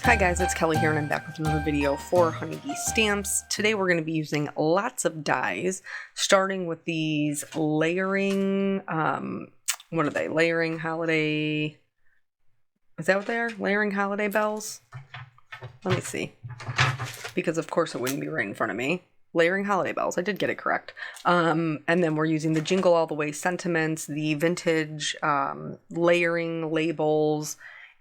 Hi guys, it's Kelly here and I'm back with another video for Honeybee Stamps. Today we're going to be using lots of dies, starting with these layering, what are they? Layering holiday, is that what they are? Layering holiday bells? Let me see, because of course it wouldn't be right in front of me. Layering holiday bells, I did get it correct. And then we're using the Jingle All the Way sentiments, the vintage layering labels,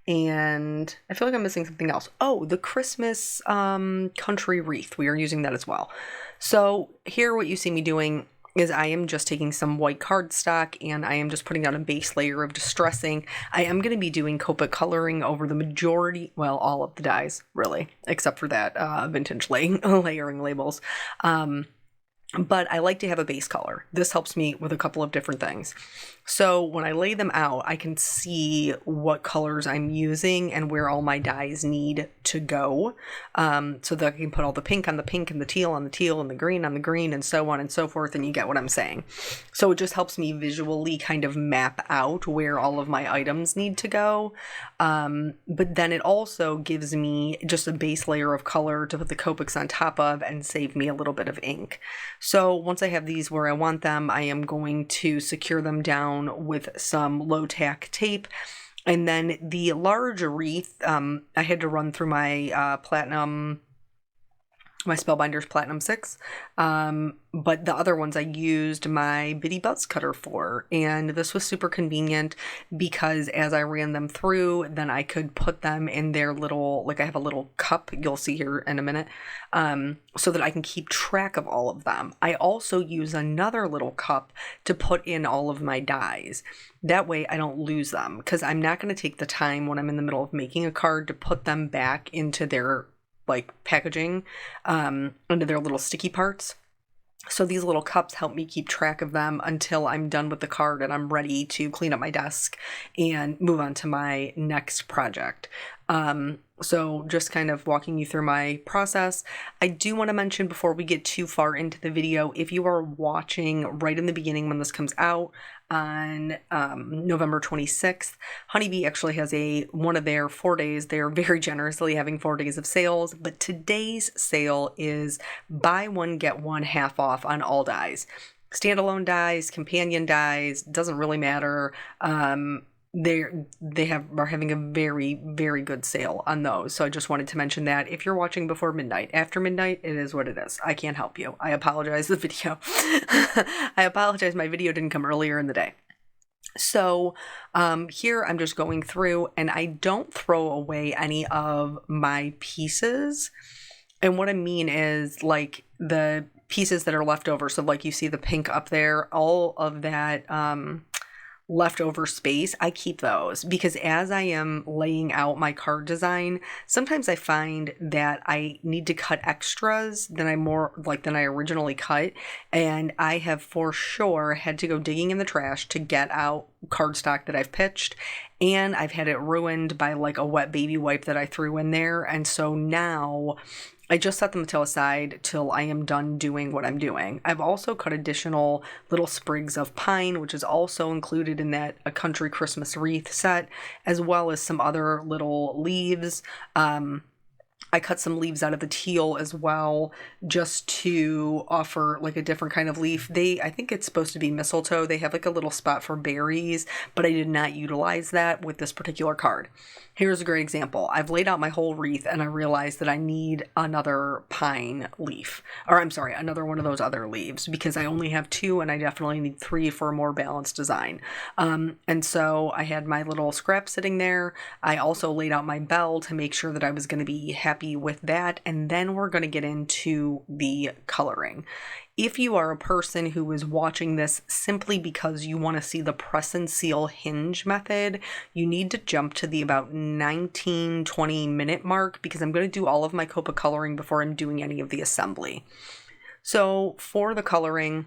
and I feel like I'm missing something else. Oh, the Christmas country wreath. We are using that as well. So here what you see me doing is I am just taking some white cardstock and I am just putting down a base layer of distressing. I am going to be doing Copic coloring over the majority, well, all of the dies, really, except for that vintage layering labels. But I like to have a base color. This helps me with a couple of different things. So when I lay them out, I can see what colors I'm using and where all my dies need to go. So that I can put all the pink on the pink and the teal on the teal and the green on the green and so on and so forth, and you get what I'm saying. So it just helps me visually kind of map out where all of my items need to go. But then it also gives me just a base layer of color to put the Copics on top of and save me a little bit of ink. So once I have these where I want them, I am going to secure them down with some low tack tape. And then the large wreath, I had to run through my my Spellbinders Platinum 6, but the other ones I used my Bitty Buzz Cutter for, and this was super convenient because as I ran them through, then I could put them in their little, like I have a little cup, you'll see here in a minute, so that I can keep track of all of them. I also use another little cup to put in all of my dies. That way I don't lose them, because I'm not going to take the time when I'm in the middle of making a card to put them back into their like packaging, under their little sticky parts. So these little cups help me keep track of them until I'm done with the card and I'm ready to clean up my desk and move on to my next project. So just kind of walking you through my process. I do want to mention before we get too far into the video, if you are watching right in the beginning when this comes out on November 26th, Honeybee actually has one of their 4 days. They're very generously having 4 days of sales, but today's sale is buy one, get one half off on all dies. Standalone dies, companion dies, doesn't really matter. Are having a very, very good sale on those. So I just wanted to mention that if you're watching before midnight, after midnight, it is what it is. I can't help you. I apologize. The video, I apologize. My video didn't come earlier in the day. So here I'm just going through and I don't throw away any of my pieces. And what I mean is like the pieces that are left over. So like you see the pink up there, all of that, leftover space, I keep those because as I am laying out my card design, sometimes I find that I need to cut extras than I originally cut, and I have for sure had to go digging in the trash to get out cardstock that I've pitched, and I've had it ruined by like a wet baby wipe that I threw in there, and so now I just set them aside till I am done doing what I'm doing. I've also cut additional little sprigs of pine, which is also included in that A Country Christmas Wreath set, as well as some other little leaves. I cut some leaves out of the teal as well, just to offer like a different kind of leaf. I think it's supposed to be mistletoe. They have like a little spot for berries, but I did not utilize that with this particular card. Here's a great example. I've laid out my whole wreath and I realized that I need another pine leaf, or I'm sorry, another one of those other leaves, because I only have 2 and I definitely need 3 for a more balanced design. And so I had my little scrap sitting there. I also laid out my bell to make sure that I was going to be happy with that. And then we're going to get into the coloring. If you are a person who is watching this simply because you want to see the press and seal hinge method, you need to jump to the about 19-20 minute mark because I'm going to do all of my Copic coloring before I'm doing any of the assembly. So for the coloring,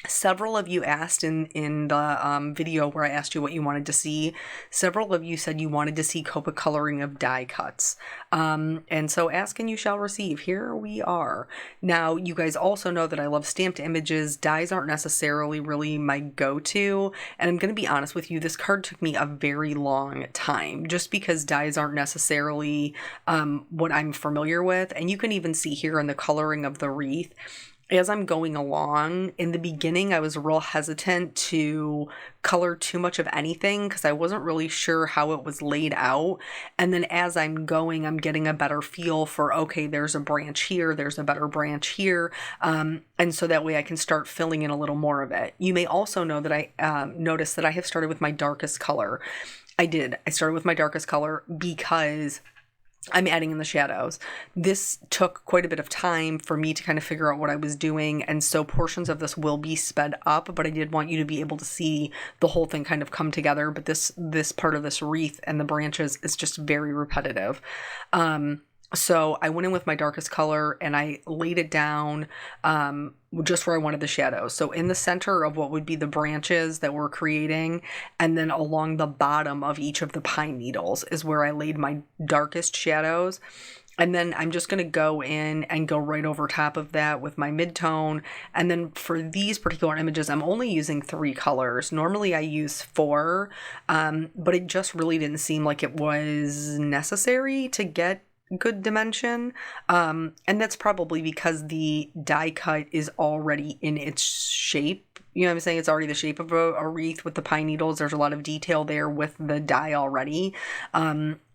Several of you asked in the video where I asked you what you wanted to see. Several of you said you wanted to see Copic coloring of die cuts. And so ask and you shall receive. Here we are. Now, you guys also know that I love stamped images. Dies aren't necessarily really my go-to. And I'm going to be honest with you, this card took me a very long time just because dies aren't necessarily what I'm familiar with. And you can even see here in the coloring of the wreath, as I'm going along, in the beginning, I was real hesitant to color too much of anything because I wasn't really sure how it was laid out. And then as I'm going, I'm getting a better feel for, okay, there's a branch here, there's a better branch here. And so that way I can start filling in a little more of it. You may also know that I noticed that I have started with my darkest color. I did. I started with my darkest color because I'm adding in the shadows. This took quite a bit of time for me to kind of figure out what I was doing, and so portions of this will be sped up, but I did want you to be able to see the whole thing kind of come together. But this part of this wreath and the branches is just very repetitive. So I went in with my darkest color and I laid it down just where I wanted the shadows. So in the center of what would be the branches that we're creating, and then along the bottom of each of the pine needles is where I laid my darkest shadows. And then I'm just going to go in and go right over top of that with my midtone. And then for these particular images, I'm only using 3 colors. Normally I use 4, but it just really didn't seem like it was necessary to get good dimension. And that's probably because the die cut is already in its shape. You know what I'm saying? It's already the shape of a wreath with the pine needles. There's a lot of detail there with the die already.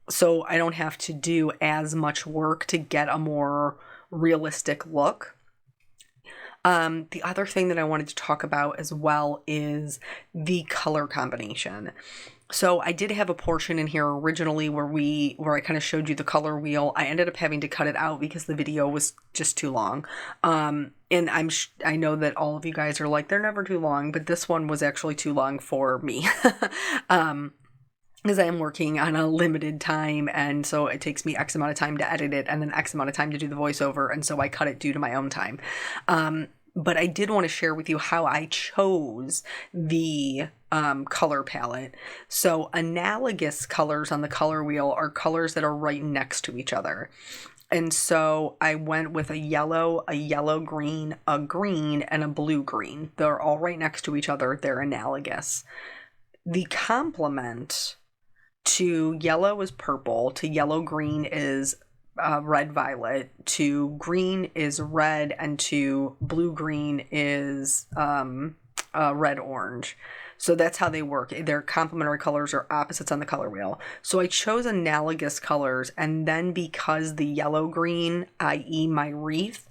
So I don't have to do as much work to get a more realistic look. The other thing that I wanted to talk about as well is the color combination. So I did have a portion in here originally where I kind of showed you the color wheel. I ended up having to cut it out because the video was just too long. And I know that all of you guys are like, they're never too long, but this one was actually too long for me. Because I am working on a limited time, and so it takes me X amount of time to edit it and then X amount of time to do the voiceover, and so I cut it due to my own time. But I did want to share with you how I chose the color palette. So analogous colors on the color wheel are colors that are right next to each other. And so I went with a yellow green, a green, and a blue green. They're all right next to each other. They're analogous. The complement to yellow is purple, to yellow green is red violet, to green is red, and to blue green is red orange. So that's how they work. Their complementary colors are opposites on the color wheel. So I chose analogous colors, and then because the yellow green, i.e. my wreath,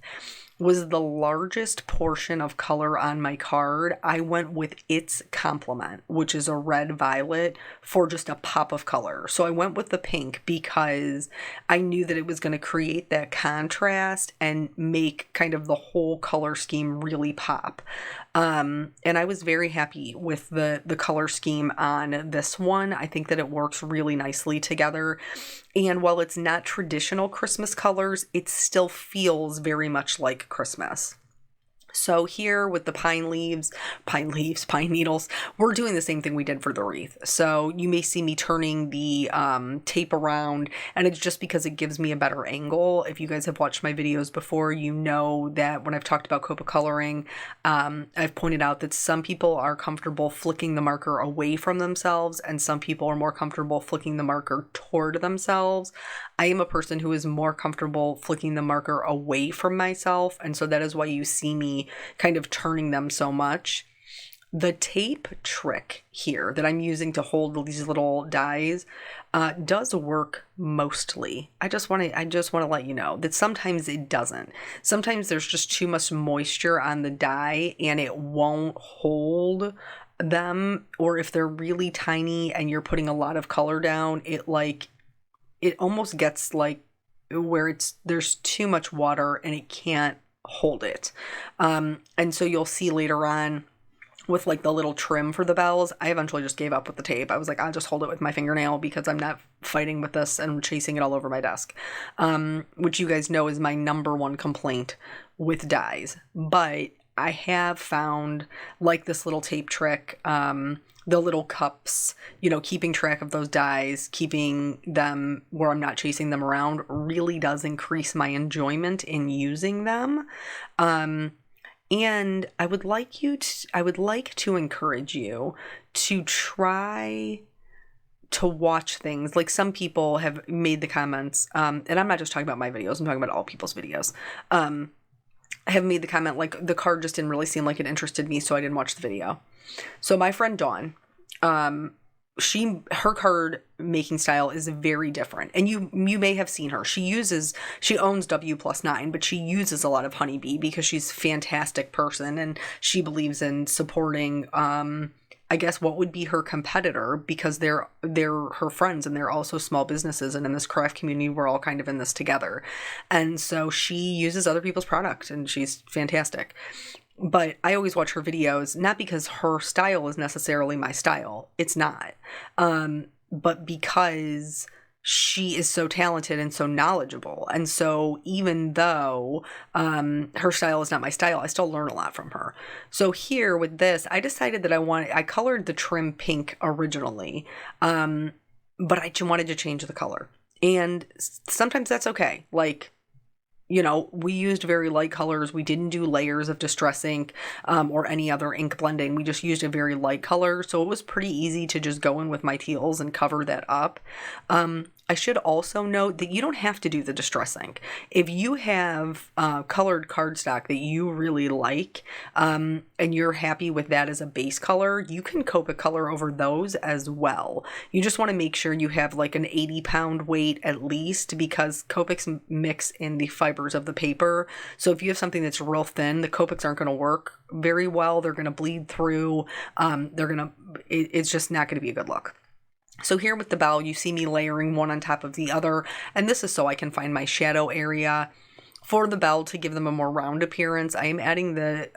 was the largest portion of color on my card, I went with its complement, which is a red violet, for just a pop of color. So I went with the pink because I knew that it was going to create that contrast and make kind of the whole color scheme really pop. And I was very happy with the color scheme on this one. I think that it works really nicely together. And while it's not traditional Christmas colors, it still feels very much like Christmas. So here with the pine needles, we're doing the same thing we did for the wreath. So you may see me turning the tape around, and it's just because it gives me a better angle. If you guys have watched my videos before, you know that when I've talked about Copic coloring, I've pointed out that some people are comfortable flicking the marker away from themselves, and some people are more comfortable flicking the marker toward themselves. I am a person who is more comfortable flicking the marker away from myself, and so that is why you see me kind of turning them so much. The tape trick here that I'm using to hold these little dies does work mostly. I just want to let you know that sometimes it doesn't. Sometimes there's just too much moisture on the die and it won't hold them, or if they're really tiny and you're putting a lot of color down, it almost gets like where there's too much water and it can't hold it. And so you'll see later on with like the little trim for the bells, I eventually just gave up with the tape. I was like, I'll just hold it with my fingernail because I'm not fighting with this and chasing it all over my desk. Which you guys know is my number one complaint with dies. But I have found, like this little tape trick, the little cups, keeping track of those dies, keeping them where I'm not chasing them around really does increase my enjoyment in using them. And I would like to encourage you to try to watch things. Like, some people have made the comments, and I'm not just talking about my videos, I'm talking about all people's videos, have made the comment, like, the card just didn't really seem like it interested me, so I didn't watch the video. So my friend Dawn, her card making style is very different, and you may have seen her. She owns W+9, but she uses a lot of Honeybee because she's a fantastic person, and she believes in supporting, I guess, what would be her competitor, because they're her friends and they're also small businesses, and in this craft community we're all kind of in this together. And so she uses other people's product, and she's fantastic. But I always watch her videos, not because her style is necessarily my style. It's not. But because she is so talented and so knowledgeable. And so even though her style is not my style, I still learn a lot from her. So here with this, I decided that I colored the trim pink originally, but I just wanted to change the color. And sometimes that's okay. Like, we used very light colors. We didn't do layers of distress ink or any other ink blending. We just used a very light color. So it was pretty easy to just go in with my teals and cover that up. I should also note that you don't have to do the distress ink. If you have colored cardstock that you really like, and you're happy with that as a base color, you can Copic color over those as well. You just want to make sure you have like an 80-pound weight at least, because Copics mix in the fibers of the paper. So if you have something that's real thin, the Copics aren't going to work very well. They're going to bleed through. It's just not going to be a good look. So here with the bell, you see me layering one on top of the other, and this is so I can find my shadow area. For the bell, to give them a more round appearance, I am adding the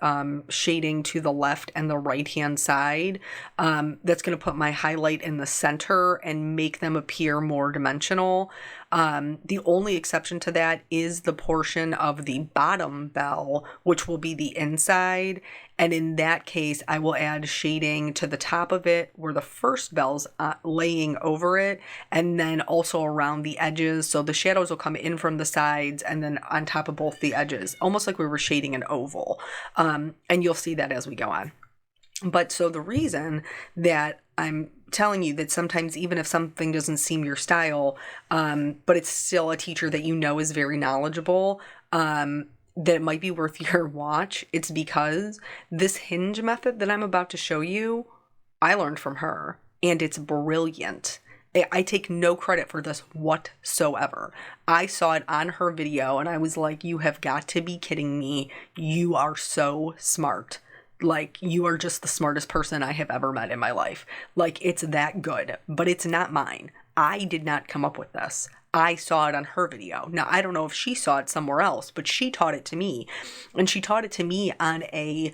shading to the left and the right-hand side. That's going to put my highlight in the center and make them appear more dimensional. The only exception to that is the portion of the bottom bell, which will be the inside. And in that case, I will add shading to the top of it where the first bell's laying over it, and then also around the edges. So the shadows will come in from the sides and then on top of both the edges, almost like we were shading an oval. And you'll see that as we go on. But so the reason that I'm telling you that sometimes even if something doesn't seem your style, but it's still a teacher that is very knowledgeable, that it might be worth your watch, it's because this Hinge method that I'm about to show you, I learned from her, and it's brilliant. I take no credit for this whatsoever. I saw it on her video and I was like, you have got to be kidding me. You are so smart. Like, you are just the smartest person I have ever met in my life. Like, it's that good, but it's not mine. I did not come up with this. I saw it on her video. Now, I don't know if she saw it somewhere else, but she taught it to me. And she taught it to me on a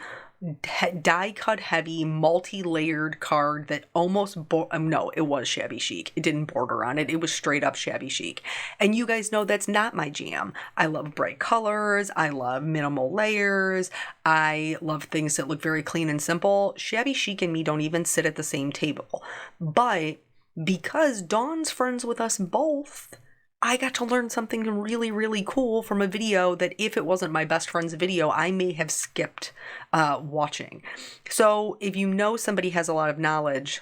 die cut heavy multi-layered card that almost no, it was shabby chic. It didn't border on it. It was straight up shabby chic. And you guys know that's not my jam. I love bright colors. I love minimal layers. I love things that look very clean and simple. Shabby chic and me don't even sit at the same table. But because Dawn's friends with us both, I got to learn something really, really cool from a video that if it wasn't my best friend's video, I may have skipped watching. So if somebody has a lot of knowledge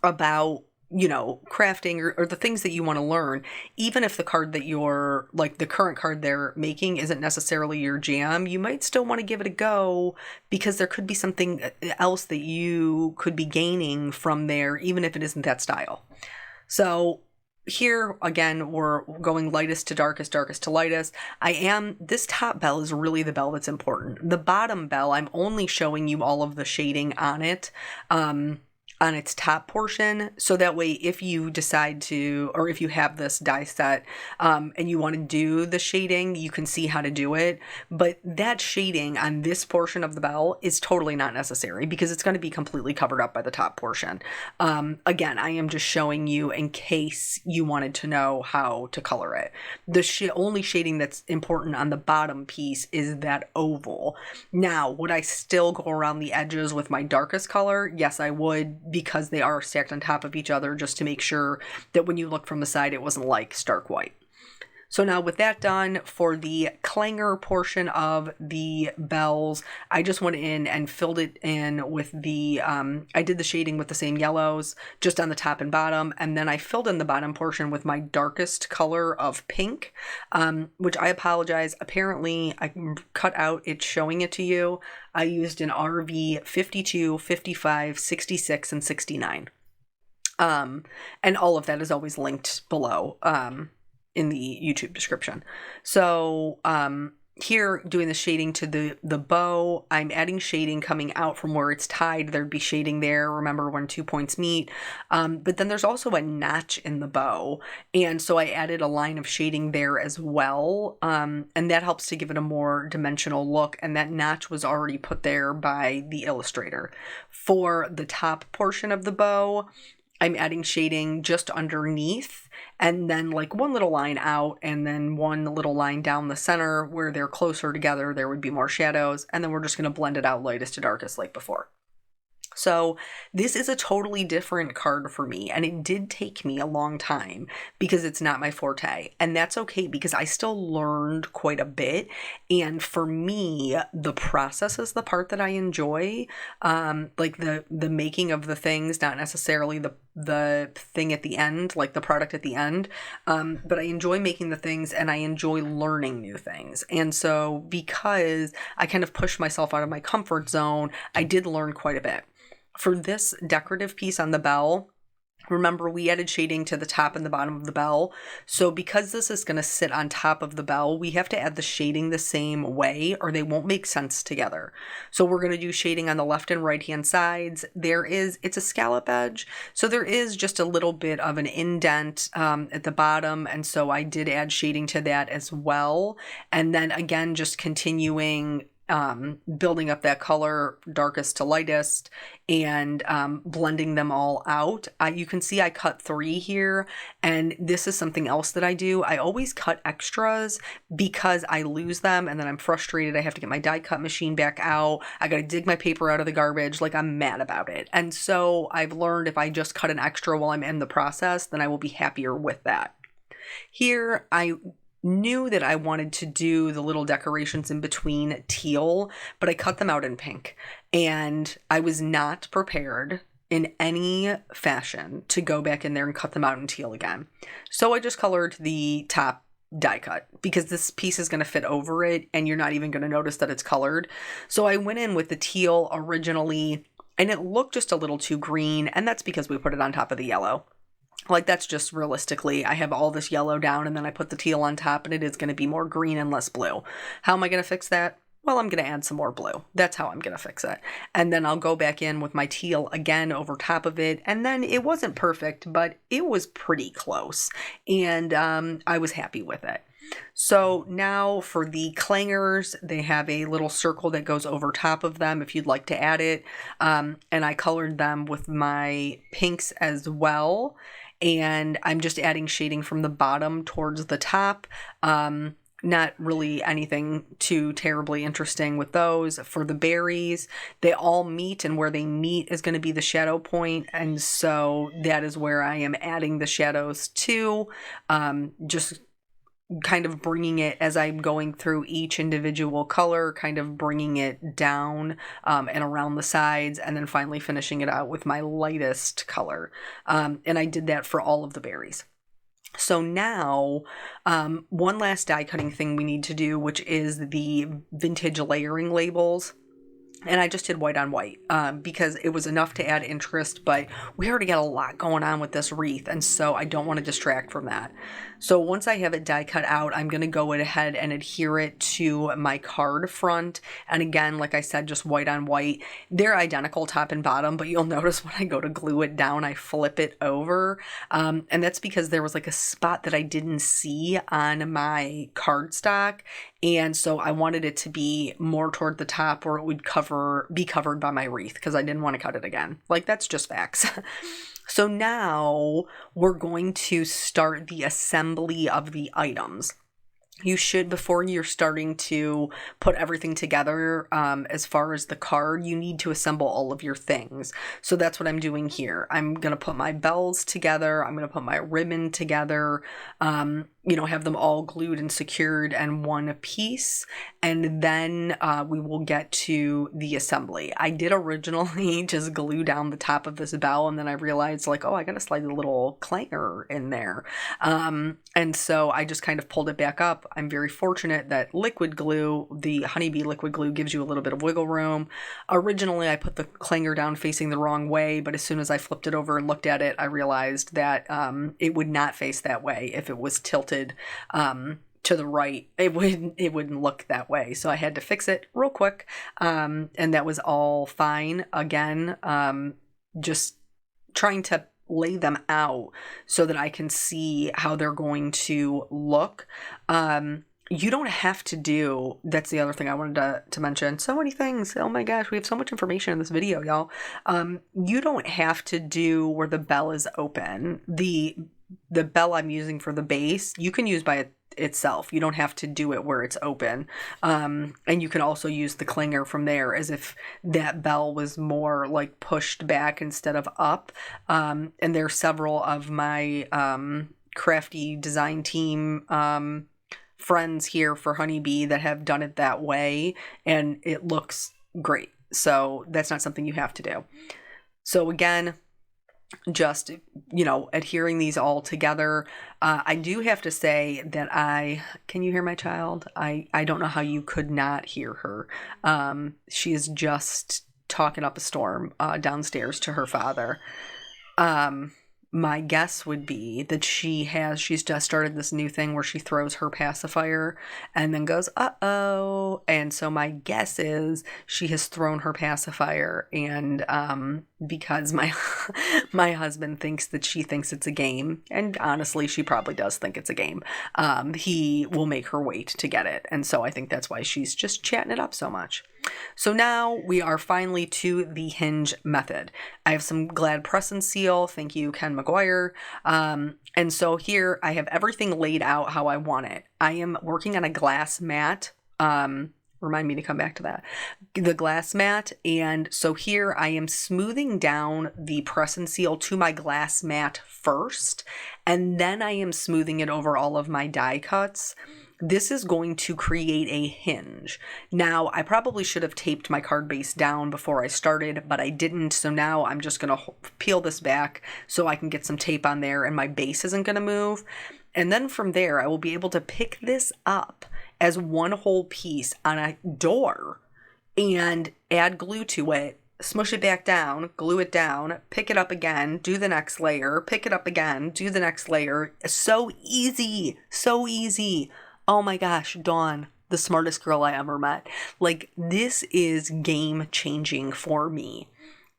about, crafting or the things that you want to learn, even if the card that the current card they're making isn't necessarily your jam, you might still want to give it a go, because there could be something else that you could be gaining from there, even if it isn't that style. So here, again, we're going lightest to darkest, darkest to lightest. This top bell is really the bell that's important. The bottom bell, I'm only showing you all of the shading on it. on its top portion, so that way if you decide to, or if you have this die set and you want to do the shading, you can see how to do it. But that shading on this portion of the bell is totally not necessary because it's going to be completely covered up by the top portion. Again, I am just showing you in case you wanted to know how to color it. The only shading that's important on the bottom piece is that oval. Now, would I still go around the edges with my darkest color? Yes, I would, because they are stacked on top of each other, just to make sure that when you look from the side, it wasn't like stark white. So now with that done, for the clanger portion of the bells, I just went in and filled it in with the, I did the shading with the same yellows just on the top and bottom. And then I filled in the bottom portion with my darkest color of pink, which I apologize. Apparently I cut out it showing it to you. I used an RV 52, 55, 66, and 69. And all of that is always linked below. In the YouTube description. So here, doing the shading to the bow, I'm adding shading coming out from where it's tied. There'd be shading there, remember, when 2 points meet. But then there's also a notch in the bow, and so I added a line of shading there as well, and that helps to give it a more dimensional look, and that notch was already put there by the illustrator. For the top portion of the bow, I'm adding shading just underneath, and then like one little line out, and then one little line down the center where they're closer together. There would be more shadows, and then we're just going to blend it out lightest to darkest like before. So this is a totally different card for me, and it did take me a long time because it's not my forte, and that's okay because I still learned quite a bit. And for me, the process is the part that I enjoy, like the making of the things, not necessarily the thing at the end, like the product at the end. But I enjoy making the things, and I enjoy learning new things. And so because I kind of pushed myself out of my comfort zone, I did learn quite a bit. For this decorative piece on the bell, remember we added shading to the top and the bottom of the bell. So because this is going to sit on top of the bell, we have to add the shading the same way or they won't make sense together. So we're going to do shading on the left and right hand sides. It's a scallop edge. So there is just a little bit of an indent at the bottom. And so I did add shading to that as well. And then again, just continuing building up that color darkest to lightest and blending them all out. You can see I cut 3 here, and this is something else that I do. I always cut extras because I lose them and then I'm frustrated. I have to get my die cut machine back out. I got to dig my paper out of the garbage. Like, I'm mad about it. And so I've learned if I just cut an extra while I'm in the process, then I will be happier with that. Here, I knew that I wanted to do the little decorations in between teal, but I cut them out in pink, and I was not prepared in any fashion to go back in there and cut them out in teal again. So I just colored the top die cut because this piece is going to fit over it and you're not even going to notice that it's colored. So I went in with the teal originally, and it looked just a little too green, and that's because we put it on top of the yellow. Like, that's just realistically, I have all this yellow down and then I put the teal on top, and it is going to be more green and less blue. How am I going to fix that? Well, I'm going to add some more blue. That's how I'm going to fix it. And then I'll go back in with my teal again over top of it. And then it wasn't perfect, but it was pretty close. And I was happy with it. So now for the clangers, they have a little circle that goes over top of them if you'd like to add it. And I colored them with my pinks as well. And I'm just adding shading from the bottom towards the top. Not really anything too terribly interesting with those. For the berries, they all meet, and where they meet is going to be the shadow point. And so that is where I am adding the shadows to, just kind of bringing it as I'm going through each individual color, kind of bringing it down and around the sides, and then finally finishing it out with my lightest color. And I did that for all of the berries. So now, one last die cutting thing we need to do, which is the vintage layering labels. And I just did white on white because it was enough to add interest, but we already got a lot going on with this wreath, and so I don't want to distract from that. So once I have it die cut out, I'm going to go ahead and adhere it to my card front. And again, like I said, just white on white. They're identical top and bottom, but you'll notice when I go to glue it down, I flip it over. And that's because there was like a spot that I didn't see on my cardstock. And so I wanted it to be more toward the top where it would be covered by my wreath because I didn't want to cut it again. Like, that's just facts. So now we're going to start the assembly of the items. You should, before you're starting to put everything together, as far as the card, you need to assemble all of your things. So that's what I'm doing here. I'm going to put my bells together. I'm going to put my ribbon together, have them all glued and secured in one piece. And then we will get to the assembly. I did originally just glue down the top of this bell, and then I realized I got to slide a little clanger in there. And so I just kind of pulled it back up. I'm very fortunate that liquid glue, the Honeybee liquid glue, gives you a little bit of wiggle room. Originally, I put the clanger down facing the wrong way, but as soon as I flipped it over and looked at it, I realized that it would not face that way. If it was tilted to the right, it wouldn't look that way. So I had to fix it real quick, and that was all fine. Again, just trying to lay them out so that I can see how they're going to look. You don't have to do, that's the other thing I wanted to mention. So many things. Oh my gosh, we have so much information in this video, y'all. You don't have to do where the bell is open. The bell I'm using for the base, you can use by itself. You don't have to do it where it's open. And you can also use the clanger from there as if that bell was more like pushed back instead of up. And there are several of my crafty design team friends here for Honeybee that have done it that way, and it looks great. So that's not something you have to do. So again, just, adhering these all together. I do have to say that can you hear my child? I don't know how you could not hear her. She is just talking up a storm downstairs to her father. My guess would be that she's just started this new thing where she throws her pacifier and then goes, uh-oh. And so my guess is she has thrown her pacifier, and because my husband thinks that she thinks it's a game, and honestly, she probably does think it's a game, he will make her wait to get it. And so I think that's why she's just chatting it up so much. So now we are finally to the Hinge method. I have some Glad press and seal. Thank you, Ken McGuire. And so here I have everything laid out how I want it. I am working on a glass mat. Remind me to come back to that. The glass mat. And so here I am smoothing down the press and seal to my glass mat first. And then I am smoothing it over all of my die cuts. This is going to create a hinge. Now, I probably should have taped my card base down before I started, but I didn't. So now I'm just going to peel this back so I can get some tape on there and my base isn't going to move. And then from there, I will be able to pick this up as one whole piece on a door and add glue to it, smush it back down, glue it down, pick it up again, do the next layer, pick it up again, do the next layer. So easy, so easy. Oh my gosh, Dawn, the smartest girl I ever met. Like, this is game changing for me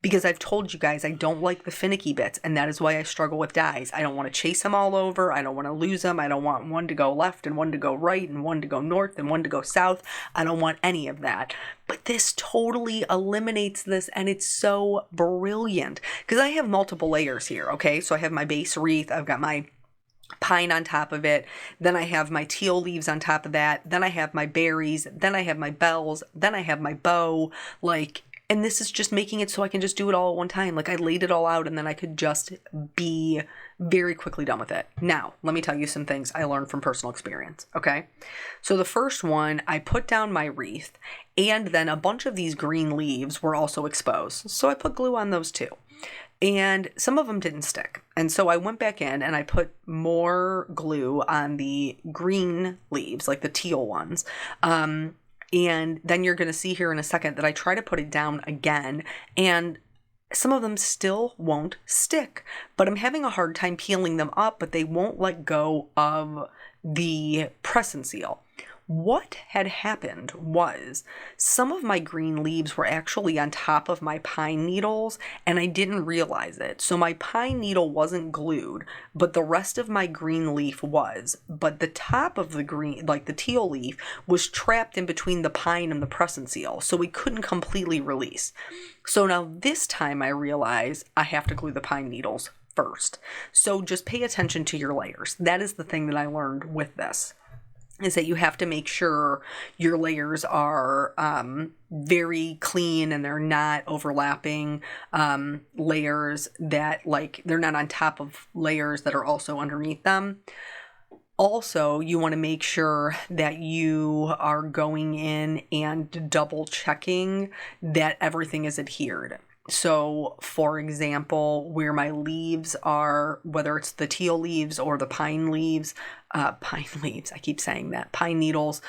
because I've told you guys I don't like the finicky bits, and that is why I struggle with dies. I don't want to chase them all over. I don't want to lose them. I don't want one to go left and one to go right and one to go north and one to go south. I don't want any of that. But this totally eliminates this, and it's so brilliant because I have multiple layers here, okay? So I have my base wreath. I've got my pine on top of it, then I have my teal leaves on top of that, then I have my berries, then I have my bells, then I have my bow, and this is just making it so I can just do it all at one time. I laid it all out and then I could just be very quickly done with it. Now, let me tell you some things I learned from personal experience, okay? So the first one, I put down my wreath, and then a bunch of these green leaves were also exposed, so I put glue on those too. And some of them didn't stick. And so I went back in and I put more glue on the green leaves, like the teal ones. And then you're going to see here in a second that I try to put it down again, and some of them still won't stick, but I'm having a hard time peeling them up, but they won't let go of the press and seal. What had happened was some of my green leaves were actually on top of my pine needles, and I didn't realize it. So my pine needle wasn't glued, but the rest of my green leaf was. But the top of the green, like the teal leaf, was trapped in between the pine and the press and seal, so we couldn't completely release. So now this time I realize I have to glue the pine needles first. So just pay attention to your layers. That is the thing that I learned with this, is that you have to make sure your layers are very clean and they're not overlapping layers, that like they're not on top of layers that are also underneath them. Also, you want to make sure that you are going in and double checking that everything is adhered. So, for example, where my leaves are, whether it's the teal leaves or the pine leaves, I keep saying that, pine needles,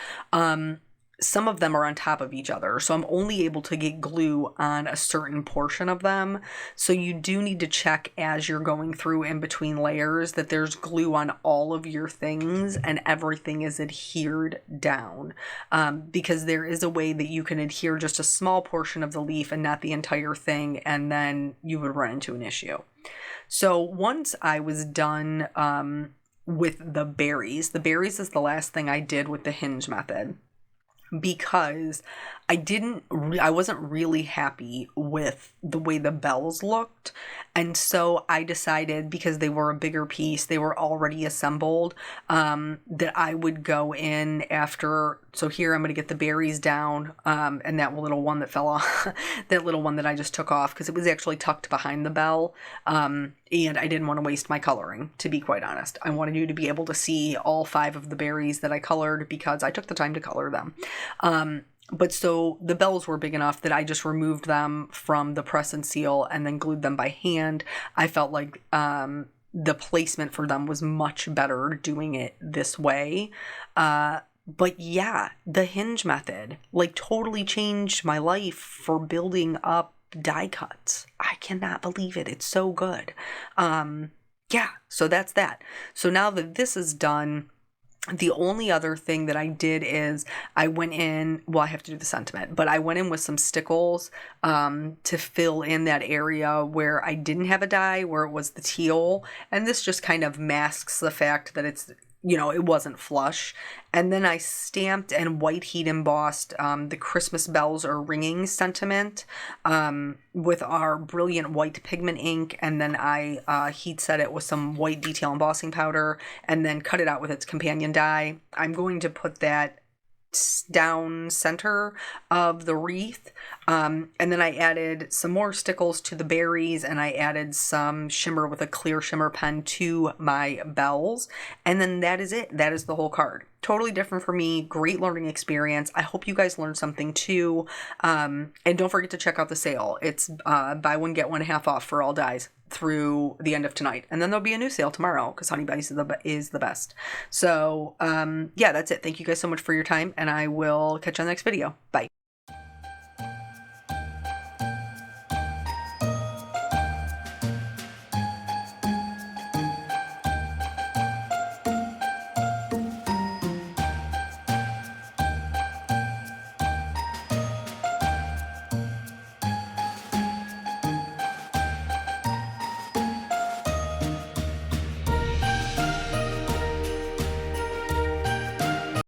some of them are on top of each other. So I'm only able to get glue on a certain portion of them. So you do need to check as you're going through in between layers that there's glue on all of your things and everything is adhered down. Because there is a way that you can adhere just a small portion of the leaf and not the entire thing, and then you would run into an issue. So once I was done with the berries is the last thing I did with the Hinge method, because I wasn't really happy with the way the bells looked. And so I decided, because they were a bigger piece, they were already assembled, that I would go in after. So here I'm going to get the berries down, and that little one that fell off, that little one that I just took off, because it was actually tucked behind the bell. And I didn't want to waste my coloring, to be quite honest. I wanted you to be able to see all 5 of the berries that I colored, because I took the time to color them. But so the bells were big enough that I just removed them from the press and seal and then glued them by hand. I felt like the placement for them was much better doing it this way. But yeah, the Hinge method like totally changed my life for building up die cuts. I cannot believe it. It's so good. Yeah, so that's that. So now that this is done, the only other thing that I did is I went in, well, I have to do the sentiment, but I went in with some stickles to fill in that area where I didn't have a die, where it was the teal. And this just kind of masks the fact that it's, it wasn't flush. And then I stamped and white heat embossed the Christmas bells are ringing sentiment with our brilliant white pigment ink. And then I heat set it with some white detail embossing powder and then cut it out with its companion die. I'm going to put that down center of the wreath, and then I added some more stickles to the berries, and I added some shimmer with a clear shimmer pen to my bells, and then that is it. That is the whole card. Totally different for me. Great learning experience. I hope you guys learned something too, and don't forget to check out the sale. It's buy one get one half off for all dies through the end of tonight, and then there'll be a new sale tomorrow because Honey Bunnies is the best. So yeah, that's it. Thank you guys so much for your time, and I will catch you on the next video. Bye.